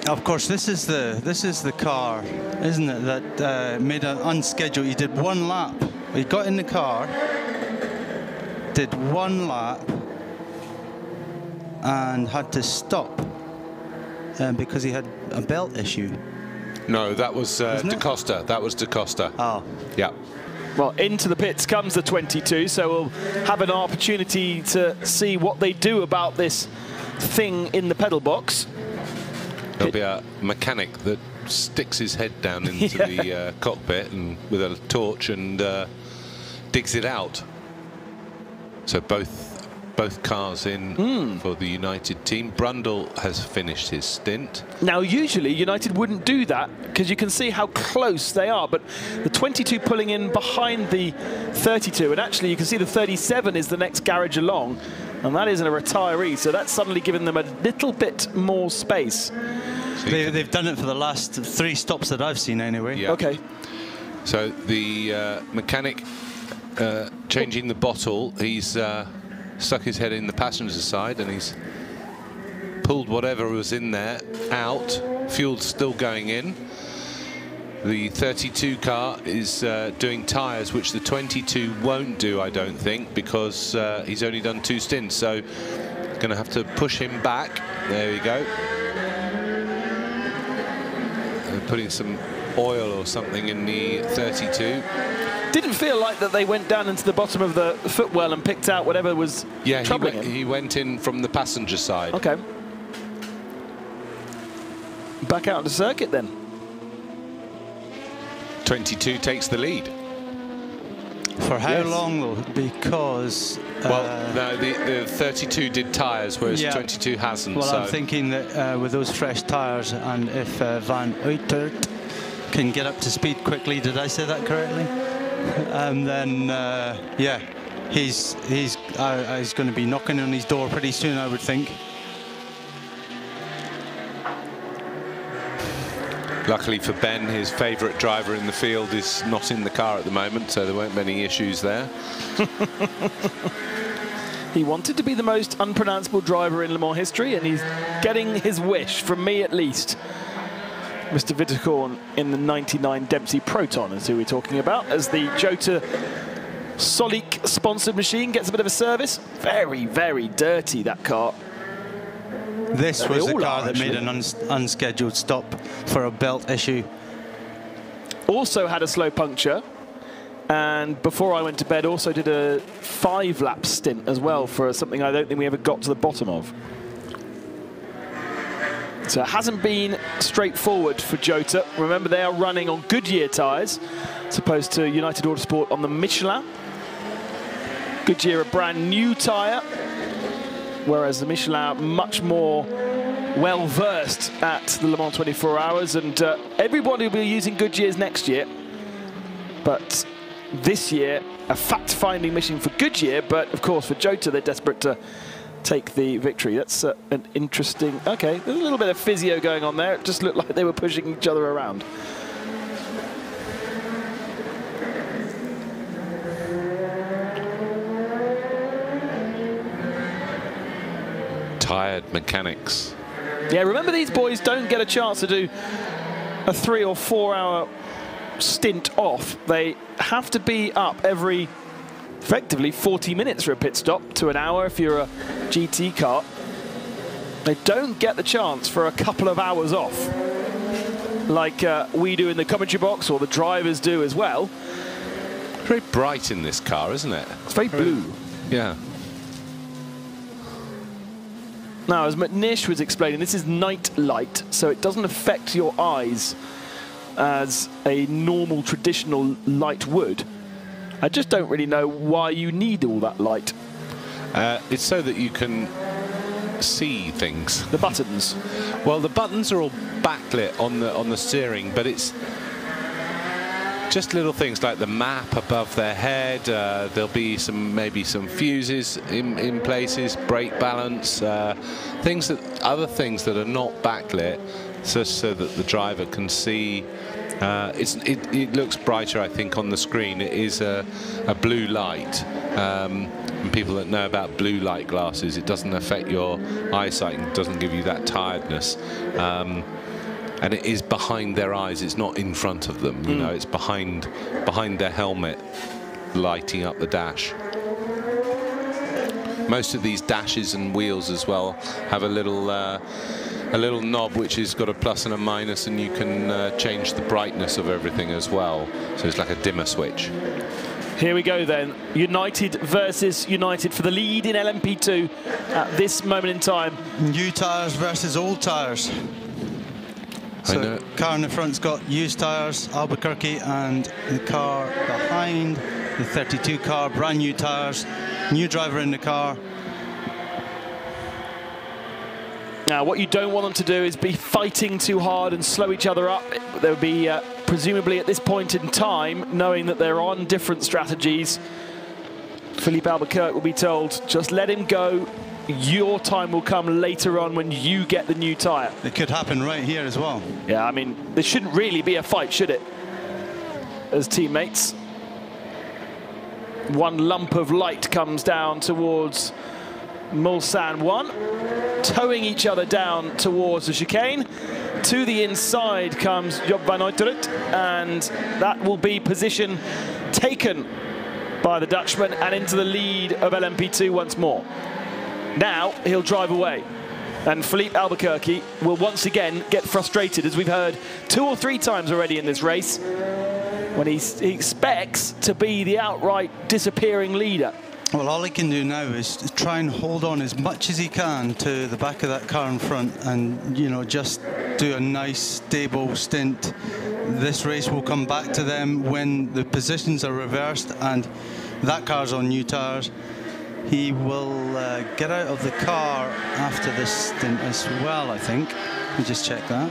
Of course, this is the car, isn't it, that made an unscheduled. He did 1 lap. He got in the car, did 1 lap, and had to stop because he had a belt issue. No, that was Da Costa. That was Da Costa. Oh. Yeah. Well, into the pits comes the 22, so we'll have an opportunity to see what they do about this thing in the pedal box. There'll be a mechanic that sticks his head down into the cockpit and with a torch and digs it out. So both cars in for the United team. Brundle has finished his stint. Now, usually United wouldn't do that because you can see how close they are, but the 22 pulling in behind the 32, and actually you can see the 37 is the next garage along, and that isn't a retiree, so that's suddenly given them a little bit more space. They've done it for the last 3 stops that I've seen anyway. Yeah. Okay. So the mechanic changing the bottle, he's stuck his head in the passenger side and he's pulled whatever was in there out. Fuel's still going in. The 32 car is doing tyres, which the 22 won't do, I don't think, because he's only done 2 stints. So going to have to push him back. There we go. Putting some oil or something in the 32. Didn't feel like that they went down into the bottom of the footwell and picked out whatever was troubling him. He went in from the passenger side. Okay. Back out on the circuit then. 22 takes the lead. For how long though? Because well, no, the 32 did tyres, whereas 22 hasn't. Well, so I'm thinking that with those fresh tyres, and if Van Uitert can get up to speed quickly, did I say that correctly? Then yeah, he's going to be knocking on his door pretty soon, I would think. Luckily for Ben, his favourite driver in the field is not in the car at the moment, so there won't be any issues there. He wanted to be the most unpronounceable driver in Le Mans history, and he's getting his wish, from me at least. Mr. Vittekorn in the 99 Dempsey Proton is who we're talking about, as the Jota Solik sponsored machine gets a bit of a service. Very, very dirty, that car. This was the car that made an unscheduled stop for a belt issue. Also had a slow puncture, and before I went to bed also did a 5-lap stint as well for something I don't think we ever got to the bottom of. So it hasn't been straightforward for Jota. Remember, they are running on Goodyear tyres, as opposed to United Autosport on the Michelin. Goodyear a brand new tyre, whereas the Michelin much more well-versed at the Le Mans 24 Hours, and everybody will be using Goodyears next year. But this year, a fact-finding mission for Goodyear, but of course for Jota, they're desperate to take the victory. That's an interesting... Okay, there's a little bit of physio going on there. It just looked like they were pushing each other around. Tired mechanics. Yeah, remember, these boys don't get a chance to do a 3 or 4 hour stint off. They have to be up every, effectively, 40 minutes for a pit stop to an hour if you're a GT car. They don't get the chance for a couple of hours off, like we do in the commentary box, or the drivers do as well. Very bright in this car, isn't it? It's very blue. Yeah. Now, as McNish was explaining, this is night light, so it doesn't affect your eyes as a normal, traditional light would. I just don't really know why you need all that light. It's so that you can see things. The buttons. Well, the buttons are all backlit on the steering, but it's just little things like the map above their head. There'll be maybe some fuses in places, brake balance, other things that are not backlit, so that the driver can see. It looks brighter, I think, on the screen. It is a blue light. And people that know about blue light glasses, it doesn't affect your eyesight and doesn't give you that tiredness. And it is behind their eyes. It's not in front of them. You know, it's behind their helmet, lighting up the dash. Most of these dashes and wheels as well have a little knob which has got a plus and a minus, and you can change the brightness of everything as well. So it's like a dimmer switch. Here we go then. United versus United for the lead in LMP2 at this moment in time. New tyres versus old tyres. So the car in the front's got used tyres, Albuquerque, and the car behind, the 32 car, brand new tyres, new driver in the car. Now, what you don't want them to do is be fighting too hard and slow each other up. There would be, presumably at this point in time, knowing that they're on different strategies, Philippe Albuquerque will be told, just let him go. Your time will come later on when you get the new tyre. It could happen right here as well. Yeah, I mean, there shouldn't really be a fight, should it? As teammates. One lump of light comes down towards Mulsanne 1, towing each other down towards the chicane. To the inside comes Job van Uitert, and that will be position taken by the Dutchman and into the lead of LMP2 once more. Now he'll drive away, and Philippe Albuquerque will once again get frustrated, as we've heard 2 or 3 times already in this race, when he expects to be the outright disappearing leader. Well, all he can do now is try and hold on as much as he can to the back of that car in front and, you know, just do a nice, stable stint. This race will come back to them when the positions are reversed and that car's on new tyres. He will get out of the car after this stint as well, I think. Let me just check that.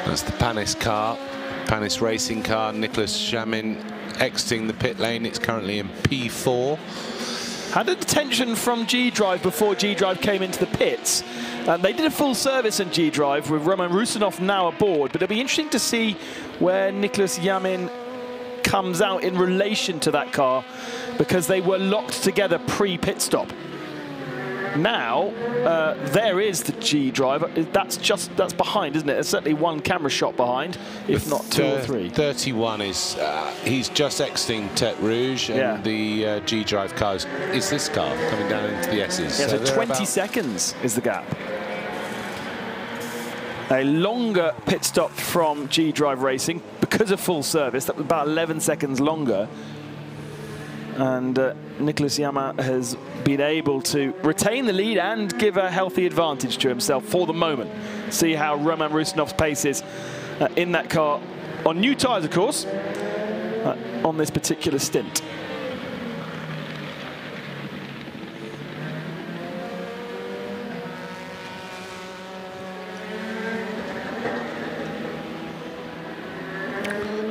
That's the Panis car, Panis racing car. Nicolas Jamin exiting the pit lane. It's currently in P4. Had a detention from G-Drive before G-Drive came into the pits. They did a full service in G-Drive with Roman Rusinov now aboard, but it'll be interesting to see where Nicolas Jamin comes out in relation to that car, because they were locked together pre-pit stop. Now, there is the G-Drive. That's behind, isn't it? There's certainly one camera shot behind, if not 2 or 3. 31 is, he's just exiting Tete Rouge, and the G-Drive car is this car coming down into the S's. Yeah, so 20 seconds is the gap. A longer pit stop from G-Drive Racing because of full service. That was about 11 seconds longer. And Nicolas Jamin has been able to retain the lead and give a healthy advantage to himself for the moment. See how Roman Rusinov's pace is in that car, on new tyres, of course, on this particular stint.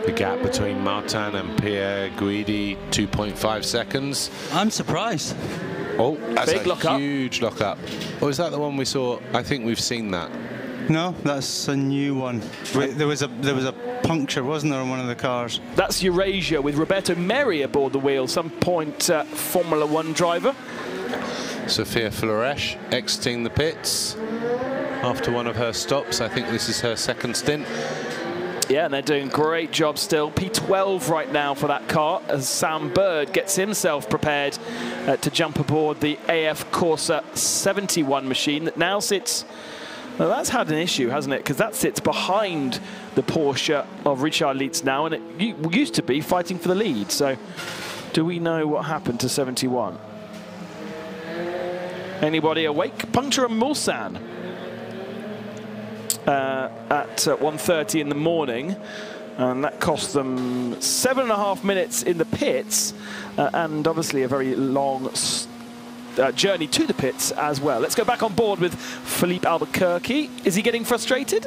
The gap between Martin and Pierre Guidi, 2.5 seconds. I'm surprised. Oh, that's Big a huge lock-up. Oh, is that the one we saw? I think we've seen that. No, that's a new one. There was a puncture, wasn't there, on one of the cars? That's Eurasia with Roberto Meri aboard the wheel, some point Formula 1 driver. Sophia Flores exiting the pits after one of her stops. I think this is her second stint. Yeah, and they're doing a great job still. P12 right now for that car, as Sam Bird gets himself prepared to jump aboard the AF Corsa 71 machine that now sits... Well, that's had an issue, hasn't it? Because that sits behind the Porsche of Richard Lietz now, and it used to be fighting for the lead. So do we know what happened to 71? Anybody awake? Puncture and Mulsanne. At 1:30 in the morning, and that cost them 7.5 minutes in the pits, and obviously a very long journey to the pits as well. Let's go back on board with Philippe Albuquerque. Is he getting frustrated?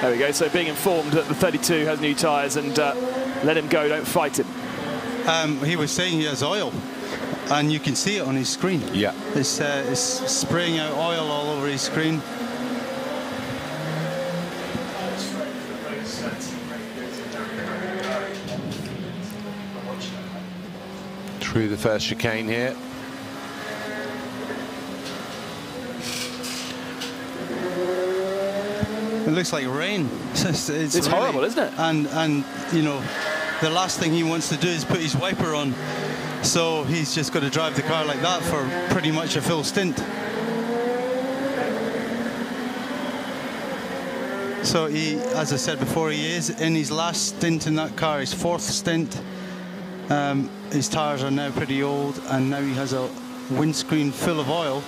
There we go. So being informed that the 32 has new tyres, and let him go, don't fight him. He was saying he has oil, and you can see it on his screen. Yeah. It's spraying out oil all over his screen. Through the first chicane here. It looks like rain. It's really horrible, isn't it? And you know, the last thing he wants to do is put his wiper on, so he's just got to drive the car like that for pretty much a full stint. So he, as I said before, he is in his last stint in that car, his 4th stint, His tyres are now pretty old, and now he has a windscreen full of oil,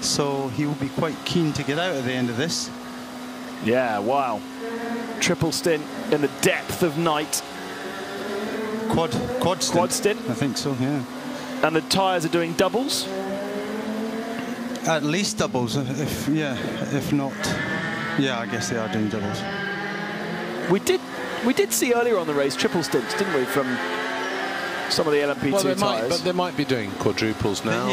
so he will be quite keen to get out at the end of this. Yeah, wow. Triple stint in the depth of night. Quad stint? I think so, yeah. And the tyres are doing doubles? At least doubles, if not. Yeah, I guess they are doing doubles. We did see earlier on the race triple stints, didn't we, from some of the LMP2 tyres? But they might be doing quadruples now.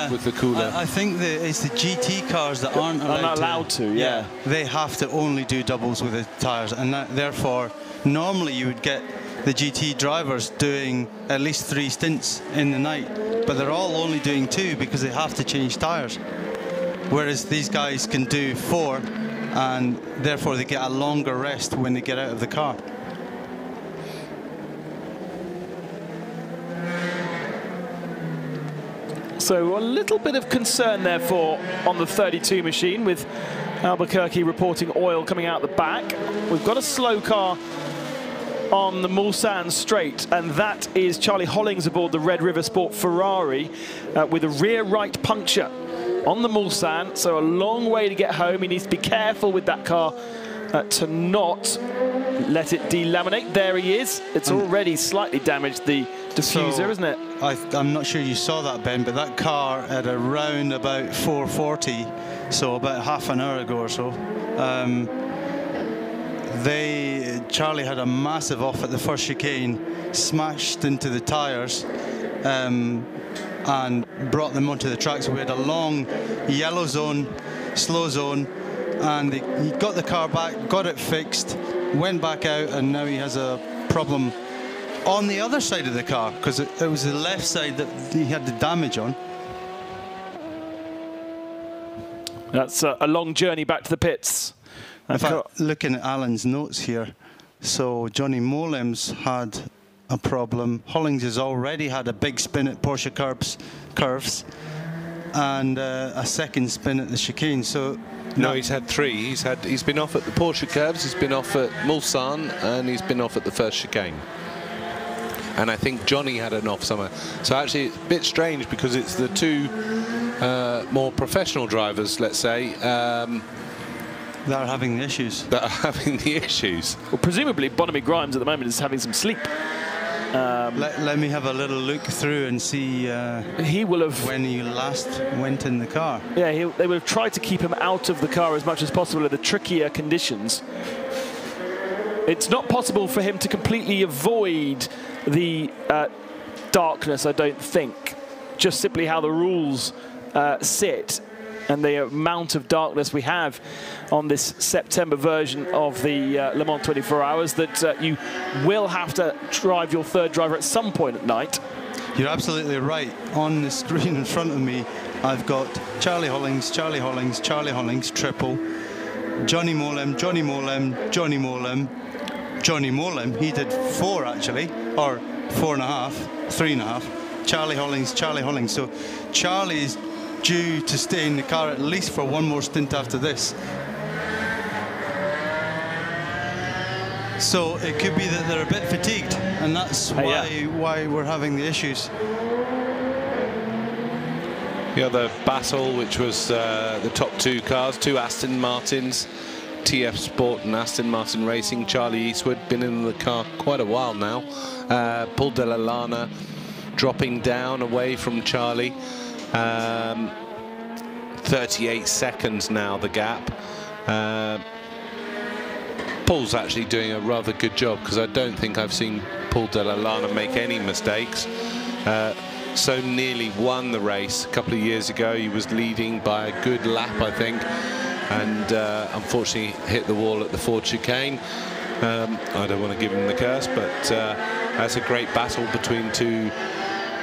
With the cooler. I think it's the GT cars that aren't allowed to. Yeah. They have to only do doubles with the tyres, and therefore, normally you would get the GT drivers doing at least 3 stints in the night, but they're all only doing 2 because they have to change tyres. Whereas these guys can do 4, and therefore they get a longer rest when they get out of the car. So a little bit of concern therefore on the 32 machine, with Albuquerque reporting oil coming out the back. We've got a slow car on the Mulsanne straight, and that is Charlie Hollings aboard the Red River Sport Ferrari with a rear right puncture on the Mulsanne, so a long way to get home. He needs to be careful with that car to not let it delaminate. There he is. It's already slightly damaged the diffuser, isn't it? I'm not sure you saw that, Ben, but that car at around about 4:40, so about half an hour ago or so, Charlie had a massive off at the first chicane, smashed into the tyres, and brought them onto the track. So we had a long yellow zone, slow zone, and he got the car back, got it fixed, went back out, and now he has a problem on the other side of the car, because it was the left side that he had the damage on. That's a long journey back to the pits. In fact, looking at Alan's notes here, so Johnny Molem's had a problem. Hollings has already had a big spin at Porsche curves, and a second spin at the chicane. So no, he's had 3. He's been off at the Porsche curves, he's been off at Mulsanne, and he's been off at the first chicane. And I think Johnny had an off somewhere. So actually it's a bit strange, because it's the 2 more professional drivers, let's say, that are having the issues. Well, presumably Bonamy Grimes at the moment is having some sleep. Let me have a little look through and see he will have when he last went in the car. Yeah, they would have tried to keep him out of the car as much as possible in the trickier conditions. It's not possible for him to completely avoid the darkness, I don't think. Just simply how the rules sit, and the amount of darkness we have on this September version of the Le Mans 24 Hours, that you will have to drive your third driver at some point at night. You're absolutely right. On the screen in front of me, I've got Charlie Hollings, Charlie Hollings, Charlie Hollings, triple, Johnny Molem, Johnny Molem, Johnny Molem, Johnny Molem. He did 4 actually, or 4.5, 3.5. Charlie Hollings, Charlie Hollings. So Charlie's due to stay in the car at least for 1 more stint after this. So it could be that they're a bit fatigued, and that's why we're having the issues. The other battle, which was the top 2 cars, 2 Aston Martins, TF Sport and Aston Martin Racing. Charlie Eastwood, been in the car quite a while now. Paul Della Lana dropping down away from Charlie. 38 seconds now, the gap. Paul's actually doing a rather good job, because I don't think I've seen Paul Della Lana make any mistakes. So nearly won the race a couple of years ago. He was leading by a good lap, I think, and unfortunately hit the wall at the Ford chicane. I don't want to give him the curse, but that's a great battle between two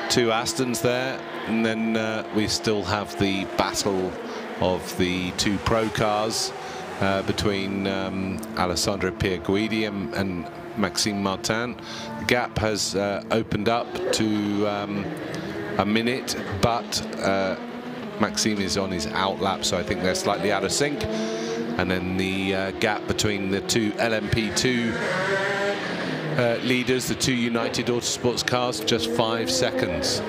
Astons there. And then we still have the battle of the 2 pro cars between Alessandro Pierguidi and Maxime Martin. The gap has opened up to a minute, but Maxime is on his outlap, so I think they're slightly out of sync. And then the gap between the 2 LMP2 leaders, the two United Autosports cars, just 5 seconds.